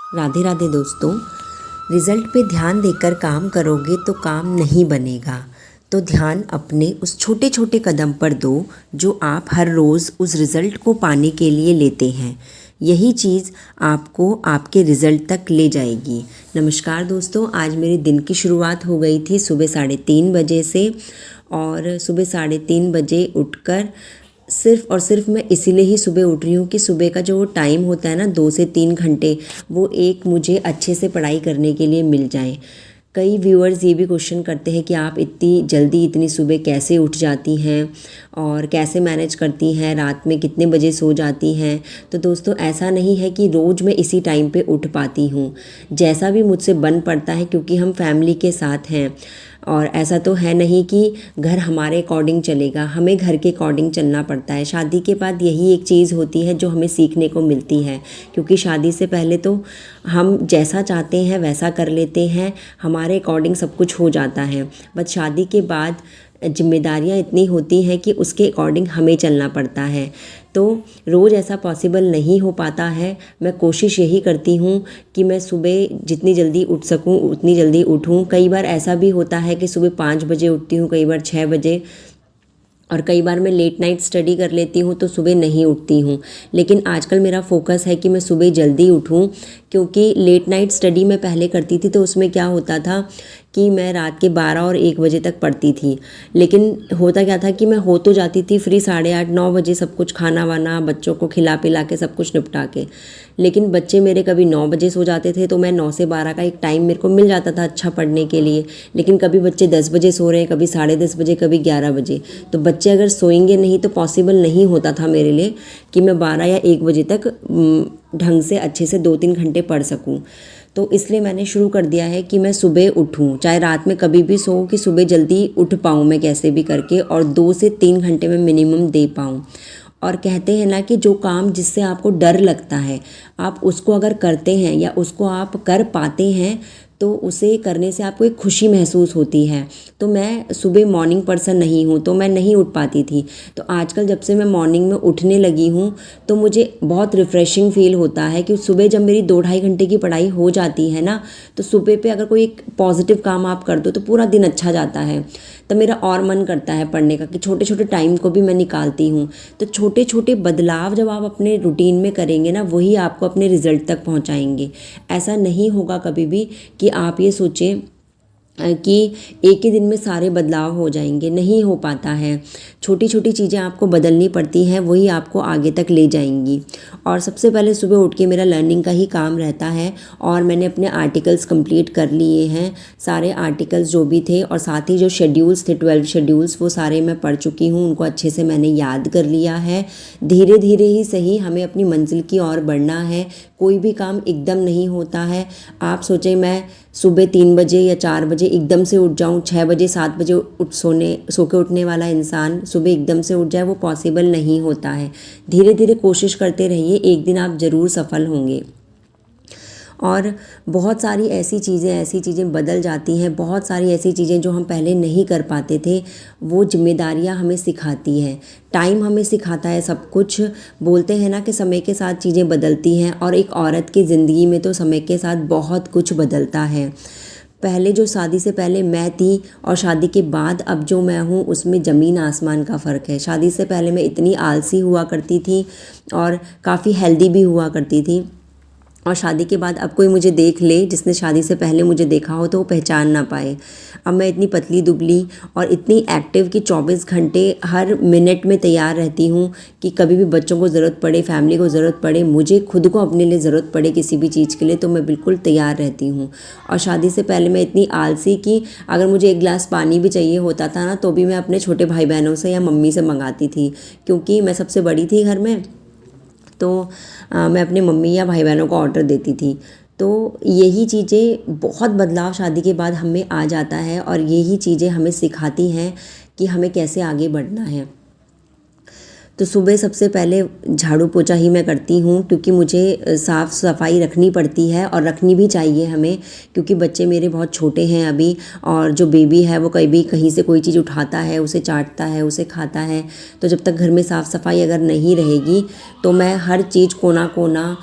राधे राधे दोस्तों। रिज़ल्ट पे ध्यान देकर काम करोगे तो काम नहीं बनेगा। तो ध्यान अपने उस छोटे छोटे कदम पर दो जो आप हर रोज़ उस रिज़ल्ट को पाने के लिए लेते हैं। यही चीज़ आपको आपके रिज़ल्ट तक ले जाएगी। नमस्कार दोस्तों, आज मेरे दिन की शुरुआत हो गई थी सुबह 3:30 बजे से। और सुबह 3:30 बजे उठकर सिर्फ़ और सिर्फ मैं इसीलिए ही सुबह उठ रही हूँ कि सुबह का जो वो टाइम होता है ना 2 से 3 घंटे, वो एक मुझे अच्छे से पढ़ाई करने के लिए मिल जाए। कई व्यूअर्स ये भी क्वेश्चन करते हैं कि आप इतनी जल्दी इतनी सुबह कैसे उठ जाती हैं और कैसे मैनेज करती हैं, रात में कितने बजे सो जाती हैं। तो दोस्तों, ऐसा नहीं है कि रोज़ मैं इसी टाइम पे उठ पाती हूँ, जैसा भी मुझसे बन पड़ता है, क्योंकि हम फैमिली के साथ हैं। और ऐसा तो है नहीं कि घर हमारे अकॉर्डिंग चलेगा, हमें घर के अकॉर्डिंग चलना पड़ता है। शादी के बाद यही एक चीज़ होती है जो हमें सीखने को मिलती है, क्योंकि शादी से पहले तो हम जैसा चाहते हैं वैसा कर लेते हैं, हमारे अकॉर्डिंग सब कुछ हो जाता है। बट शादी के बाद जिम्मेदारियां इतनी होती हैं कि उसके अकॉर्डिंग हमें चलना पड़ता है। तो रोज़ ऐसा पॉसिबल नहीं हो पाता है। मैं कोशिश यही करती हूँ कि मैं सुबह जितनी जल्दी उठ सकूँ उतनी जल्दी उठूँ। कई बार ऐसा भी होता है कि सुबह 5 बजे उठती हूँ, कई बार 6 बजे, और कई बार मैं लेट नाइट स्टडी कर लेती हूँ तो सुबह नहीं उठती हूँ। लेकिन आजकल मेरा फोकस है कि मैं सुबह जल्दी उठूँ, क्योंकि लेट नाइट स्टडी मैं पहले करती थी तो उसमें क्या होता था कि मैं रात के 12 और 1 बजे तक पढ़ती थी। लेकिन होता क्या था कि मैं हो तो जाती थी फ्री 8:30-9 बजे, सब कुछ खाना वाना बच्चों को खिला पिला के सब कुछ निपटा के। लेकिन बच्चे मेरे कभी 9 बजे सो जाते थे तो मैं 9 से 12 का एक टाइम मेरे को मिल जाता था अच्छा पढ़ने के लिए। लेकिन कभी बच्चे 10 बजे सो रहे हैं, कभी 10:30 बजे, कभी 11 बजे। तो बच्चे अगर सोएंगे नहीं तो पॉसिबल नहीं होता था मेरे लिए कि मैं 12 या 1 बजे तक ढंग से अच्छे से 2-3 घंटे पढ़ सकूं। तो इसलिए मैंने शुरू कर दिया है कि मैं सुबह उठूं, चाहे रात में कभी भी सो, कि सुबह जल्दी उठ पाऊं मैं कैसे भी करके, और 2 से 3 घंटे में मिनिमम दे पाऊं। और कहते हैं ना कि जो काम जिससे आपको डर लगता है, आप उसको अगर करते हैं या उसको आप कर पाते हैं तो उसे करने से आपको एक खुशी महसूस होती है। तो मैं सुबह मॉर्निंग पर्सन नहीं हूँ, तो मैं नहीं उठ पाती थी। तो आजकल जब से मैं मॉर्निंग में उठने लगी हूँ तो मुझे बहुत रिफ़्रेशिंग फ़ील होता है कि सुबह जब मेरी 2-2.5 घंटे की पढ़ाई हो जाती है ना, तो सुबह पे अगर कोई एक पॉजिटिव काम आप कर दो तो पूरा दिन अच्छा जाता है। तो मेरा और मन करता है पढ़ने का, कि छोटे छोटे टाइम को भी मैं निकालती हूँ। तो छोटे छोटे बदलाव जब आप अपने रूटीन में करेंगे ना, वही आपको अपने रिज़ल्ट तक पहुँचाएंगे। ऐसा नहीं होगा कभी भी कि आप ये सोचें कि एक ही दिन में सारे बदलाव हो जाएंगे, नहीं हो पाता है। छोटी छोटी चीज़ें आपको बदलनी पड़ती हैं, वही आपको आगे तक ले जाएंगी। और सबसे पहले सुबह उठ के मेरा लर्निंग का ही काम रहता है, और मैंने अपने आर्टिकल्स कंप्लीट कर लिए हैं, सारे आर्टिकल्स जो भी थे, और साथ ही जो शेड्यूल्स थे 12 शेड्यूल्स, वो सारे मैं पढ़ चुकी हूँ, उनको अच्छे से मैंने याद कर लिया है। धीरे धीरे ही सही हमें अपनी मंजिल की ओर बढ़ना है। कोई भी काम एकदम नहीं होता है। आप सोचें मैं सुबह 3 बजे या 4 बजे एकदम से उठ जाऊं, 6 बजे 7 बजे सो के उठने वाला इंसान सुबह एकदम से उठ जाए, वो पॉसिबल नहीं होता है। धीरे धीरे कोशिश करते रहिए, एक दिन आप ज़रूर सफल होंगे। और बहुत सारी ऐसी चीज़ें बदल जाती हैं, बहुत सारी ऐसी चीज़ें जो हम पहले नहीं कर पाते थे, वो जिम्मेदारियां हमें सिखाती हैं। टाइम हमें सिखाता है सब कुछ। बोलते हैं ना कि समय के साथ चीज़ें बदलती हैं, और एक औरत की ज़िंदगी में तो समय के साथ बहुत कुछ बदलता है। पहले जो शादी से पहले मैं थी और शादी के बाद अब जो मैं हूँ, उसमें ज़मीन आसमान का फ़र्क है। शादी से पहले मैं इतनी आलसी हुआ करती थी और काफ़ी हेल्दी भी हुआ करती थी, और शादी के बाद अब कोई मुझे देख ले जिसने शादी से पहले मुझे देखा हो तो वो पहचान ना पाए। अब मैं इतनी पतली दुबली और इतनी एक्टिव कि 24 घंटे हर मिनट में तैयार रहती हूँ कि कभी भी बच्चों को ज़रूरत पड़े, फैमिली को ज़रूरत पड़े, मुझे खुद को अपने लिए ज़रूरत पड़े किसी भी चीज़ के लिए, तो मैं बिल्कुल तैयार रहती हूँ। और शादी से पहले मैं इतनी आलसी कि अगर मुझे 1 गिलास पानी भी चाहिए होता था ना, तो भी मैं अपने छोटे भाई बहनों से या मम्मी से मंगाती थी, क्योंकि मैं सबसे बड़ी थी घर में। तो मैं अपने मम्मी या भाई बहनों को ऑर्डर देती थी। तो यही चीज़ें, बहुत बदलाव शादी के बाद हमें आ जाता है, और यही चीज़ें हमें सिखाती हैं कि हमें कैसे आगे बढ़ना है। तो सुबह सबसे पहले झाड़ू पोछा ही मैं करती हूँ, क्योंकि मुझे साफ़ सफाई रखनी पड़ती है और रखनी भी चाहिए हमें, क्योंकि बच्चे मेरे बहुत छोटे हैं अभी, और जो बेबी है वो कहीं से कोई चीज़ उठाता है, उसे चाटता है, उसे खाता है। तो जब तक घर में साफ़ सफाई अगर नहीं रहेगी तो मैं हर चीज़ कोना कोना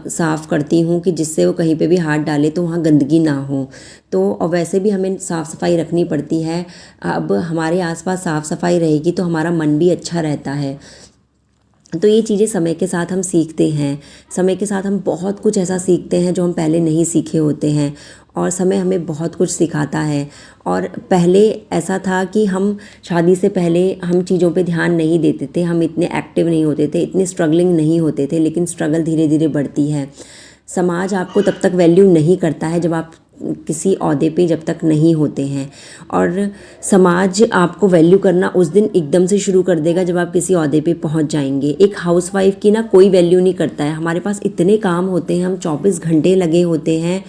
साफ़ करती हूँ, कि जिससे वो कहीं पे भी हाथ डाले तो वहाँ गंदगी ना हो। तो और वैसे भी हमें साफ़ सफाई रखनी पड़ती है। अब हमारे आसपास साफ़ सफाई रहेगी तो हमारा मन भी अच्छा रहता है। तो ये चीज़ें समय के साथ हम सीखते हैं, समय के साथ हम बहुत कुछ ऐसा सीखते हैं जो हम पहले नहीं सीखे होते हैं, और समय हमें बहुत कुछ सिखाता है। और पहले ऐसा था कि हम शादी से पहले हम चीज़ों पे ध्यान नहीं देते थे, हम इतने एक्टिव नहीं होते थे, इतने स्ट्रगलिंग नहीं होते थे, लेकिन स्ट्रगल धीरे धीरे बढ़ती है। समाज आपको तब तक वैल्यू नहीं करता है जब आप किसी ओहदे पे जब तक नहीं होते हैं, और समाज आपको वैल्यू करना उस दिन एकदम से शुरू कर देगा जब आप किसी ओहदे पे पहुंच जाएंगे। एक हाउसवाइफ की ना कोई वैल्यू नहीं करता है। हमारे पास इतने काम होते हैं, हम 24 घंटे लगे होते हैं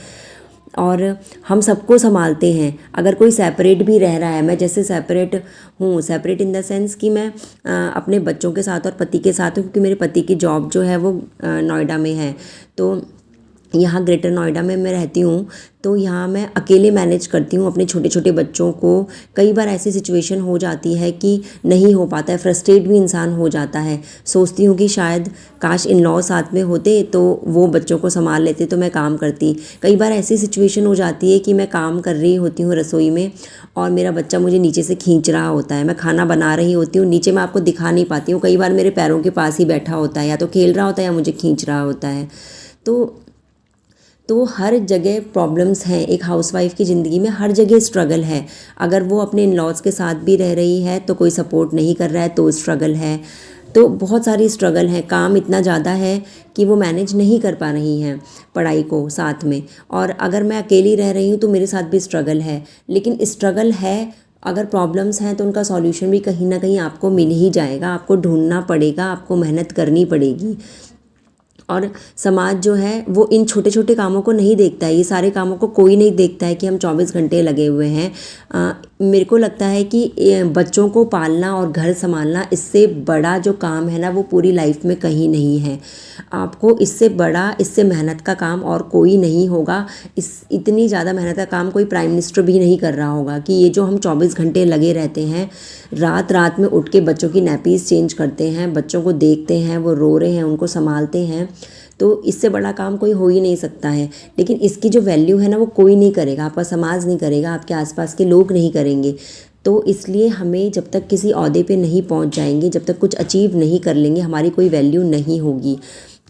और हम सबको संभालते हैं। अगर कोई सेपरेट भी रह रहा है, मैं जैसे सेपरेट हूँ, सेपरेट इन द सेंस कि मैं अपने बच्चों के साथ और पति के साथ हूँ, क्योंकि मेरे पति की जॉब जो है वो नोएडा में है। तो यहाँ ग्रेटर नोएडा में मैं रहती हूँ, तो यहाँ मैं अकेले मैनेज करती हूँ अपने छोटे छोटे बच्चों को। कई बार ऐसी सिचुएशन हो जाती है कि नहीं हो पाता है, फ्रस्ट्रेट भी इंसान हो जाता है। सोचती हूँ कि शायद काश इन लॉ साथ में होते तो वो बच्चों को संभाल लेते तो मैं काम करती। कई बार ऐसी सिचुएशन हो जाती है कि मैं काम कर रही होती हूँ रसोई में और मेरा बच्चा मुझे नीचे से खींच रहा होता है। मैं खाना बना रही होती हूँ, नीचे मैं आपको दिखा नहीं पाती हूँ, कई बार मेरे पैरों के पास ही बैठा होता है, या तो खेल रहा होता है या मुझे खींच रहा होता है। तो हर जगह प्रॉब्लम्स हैं। एक हाउसवाइफ की ज़िंदगी में हर जगह स्ट्रगल है। अगर वो अपने इन लॉज के साथ भी रह रही है तो कोई सपोर्ट नहीं कर रहा है तो स्ट्रगल है। तो बहुत सारी स्ट्रगल है, काम इतना ज़्यादा है कि वो मैनेज नहीं कर पा रही हैं पढ़ाई को साथ में। और अगर मैं अकेली रह रही हूँ तो मेरे साथ भी स्ट्रगल है। लेकिन स्ट्रगल है, अगर प्रॉब्लम्स हैं तो उनका सॉल्यूशन भी कहीं ना कहीं आपको मिल ही जाएगा। आपको ढूंढना पड़ेगा, आपको मेहनत करनी पड़ेगी। और समाज जो है वो इन छोटे छोटे कामों को नहीं देखता है, ये सारे कामों को कोई नहीं देखता है कि हम 24 घंटे लगे हुए हैं। मेरे को लगता है कि बच्चों को पालना और घर संभालना, इससे बड़ा जो काम है ना वो पूरी लाइफ में कहीं नहीं है। आपको इससे बड़ा, इससे मेहनत का काम और कोई नहीं होगा। इतनी ज़्यादा मेहनत का काम कोई प्राइम मिनिस्टर भी नहीं कर रहा होगा कि ये जो हम 24 घंटे लगे रहते हैं, रात रात में उठ के बच्चों की नैपीज़ चेंज करते हैं, बच्चों को देखते हैं, वो रो रहे हैं, उनको संभालते हैं। तो इससे बड़ा काम कोई हो ही नहीं सकता है। लेकिन इसकी जो वैल्यू है ना वो कोई नहीं करेगा, आपका समाज नहीं करेगा, आपके आसपास के लोग नहीं करेंगे। तो इसलिए हमें जब तक किसी ओहदे पे नहीं पहुंच जाएंगे, जब तक कुछ अचीव नहीं कर लेंगे, हमारी कोई वैल्यू नहीं होगी।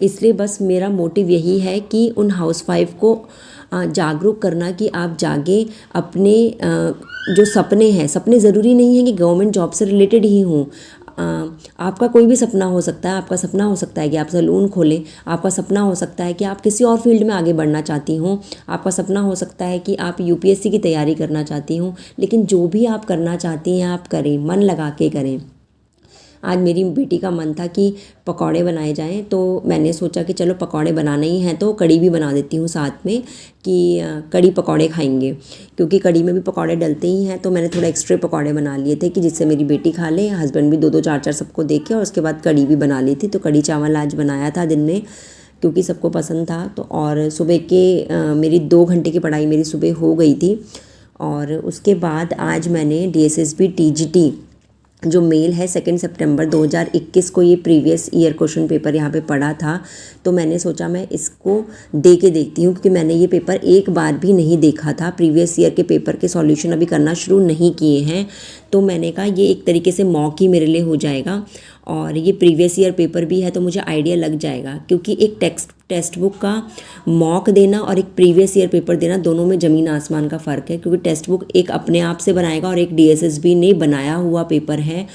इसलिए बस मेरा मोटिव यही है कि उन हाउसवाइफ को जागरूक करना कि आप जागे, अपने जो सपने हैं, सपने ज़रूरी नहीं है कि गवर्नमेंट जॉब से रिलेटेड ही हों। आपका कोई भी सपना हो सकता है। आपका सपना हो सकता है कि आप सैलून खोलें, आपका सपना हो सकता है कि आप किसी और फील्ड में आगे बढ़ना चाहती हों, आपका सपना हो सकता है कि आप यूपीएससी की तैयारी करना चाहती हों। लेकिन जो भी आप करना चाहती हैं आप करें, मन लगा के करें। आज मेरी बेटी का मन था कि पकौड़े बनाए जाएं, तो मैंने सोचा कि चलो पकौड़े बनाने ही हैं तो कड़ी भी बना देती हूँ साथ में, कि कड़ी पकौड़े खाएंगे, क्योंकि कड़ी में भी पकौड़े डलते ही हैं। तो मैंने थोड़ा एक्स्ट्रा पकौड़े बना लिए थे कि जिससे मेरी बेटी खा ले, हस्बैंड भी 2-2 4-4 सबको दे के, और उसके बाद कड़ी भी बना ली थी। तो कड़ी चावल आज बनाया था दिन में, क्योंकि सबको पसंद था। तो और सुबह के मेरी 2 घंटे की पढ़ाई मेरी सुबह हो गई थी। और उसके बाद आज मैंने DSSB TGT जो मेल है 2 सितंबर 2021 को, ये प्रीवियस ईयर क्वेश्चन पेपर यहाँ पे पढ़ा था। तो मैंने सोचा मैं इसको दे के देखती हूँ, क्योंकि मैंने ये पेपर एक बार भी नहीं देखा था। प्रीवियस ईयर के पेपर के सॉल्यूशन अभी करना शुरू नहीं किए हैं। तो मैंने कहा ये एक तरीके से मॉक ही मेरे लिए हो जाएगा, और ये प्रीवियस ईयर पेपर भी है तो मुझे आइडिया लग जाएगा। क्योंकि एक टेक्स्ट बुक का मॉक देना और एक प्रीवियस ईयर पेपर देना, दोनों में ज़मीन आसमान का फ़र्क है। क्योंकि टेक्स्ट बुक एक अपने आप से बनाएगा और एक DSSB ने बनाया हुआ पेपर है।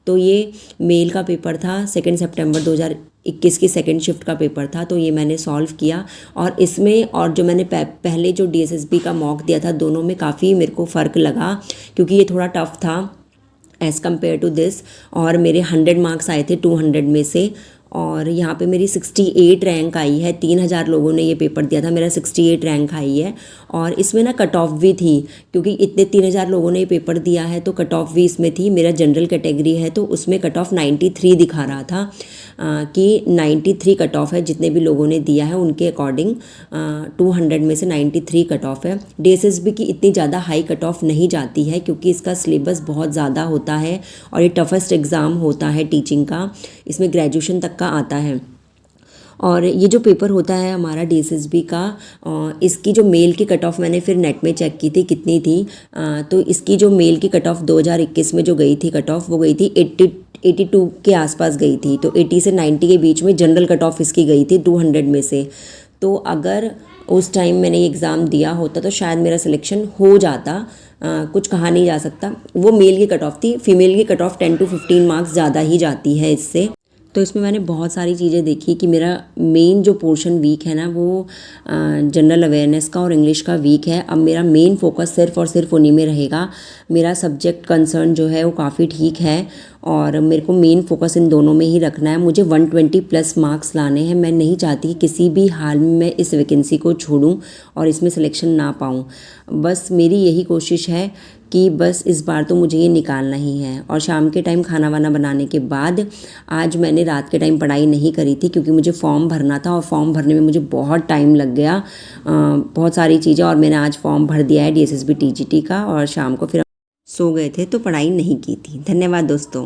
तो ये मेल का पेपर था, 2 सितंबर 2021 की सेकंड शिफ्ट का पेपर था। तो ये मैंने सॉल्व किया, और इसमें और जो मैंने पहले जो DSSB का मॉक दिया था, दोनों में काफ़ी मेरे को फ़र्क लगा, क्योंकि ये थोड़ा टफ था एज़ कम्पेयर टू दिस। और मेरे 100 मार्क्स आए थे 200 में से, और यहाँ पे मेरी 68 रैंक आई है। 3000 लोगों ने ये पेपर दिया था, मेरा 68 रैंक आई है। और इसमें ना कट ऑफ भी थी, क्योंकि इतने 3000 लोगों ने ये पेपर दिया है तो कट ऑफ भी इसमें थी। मेरा जनरल कैटेगरी है तो उसमें कट ऑफ 93 दिखा रहा था कि 93 कट ऑफ है। जितने भी लोगों ने दिया है उनके अकॉर्डिंग 200 में से 93 कट ऑफ है। DSSB की इतनी ज़्यादा हाई कट ऑफ नहीं जाती है, क्योंकि इसका सिलेबस बहुत ज़्यादा होता है और ये टफेस्ट एग्ज़ाम होता है टीचिंग का। इसमें ग्रेजुएशन तक का आता है। और ये जो पेपर होता है हमारा DSSB का, इसकी जो मेल की कट ऑफ मैंने फिर नेट में चेक की थी कितनी थी। तो इसकी जो मेल की कट ऑफ 2021 में जो गई थी कट ऑफ, वो गई थी 82 के आसपास गई थी। तो 80 से 90 के बीच में जनरल कट ऑफ इसकी गई थी 200 में से। तो अगर उस टाइम मैंने ये एग्ज़ाम दिया होता तो शायद मेरा सिलेक्शन हो जाता। कुछ कहा नहीं जा सकता। वो मेल की कट ऑफ थी, फीमेल की कट ऑफ 10 to 15 मार्क्स ज़्यादा ही जाती है इससे। तो इसमें मैंने बहुत सारी चीज़ें देखी कि मेरा मेन जो पोर्शन वीक है ना, वो जनरल अवेयरनेस का और इंग्लिश का वीक है। अब मेरा मेन फोकस सिर्फ और सिर्फ उन्हीं में रहेगा। मेरा सब्जेक्ट कंसर्न जो है वो काफ़ी ठीक है और मेरे को मेन फोकस इन दोनों में ही रखना है। मुझे 120 प्लस मार्क्स लाने हैं। मैं नहीं चाहती कि किसी भी हाल में मैं इस वैकेंसी को छोड़ूं और इसमें सिलेक्शन ना पाऊं। बस मेरी यही कोशिश है कि बस इस बार तो मुझे ये निकालना ही है। और शाम के टाइम खाना वाना बनाने के बाद आज मैंने रात के टाइम पढ़ाई नहीं करी थी, क्योंकि मुझे फॉर्म भरना था और फॉर्म भरने में मुझे बहुत टाइम लग गया, बहुत सारी चीज़ें। और मैंने आज फॉर्म भर दिया है DSSB TGT का, और शाम को फिर सो गए थे तो पढ़ाई नहीं की थी। धन्यवाद दोस्तों।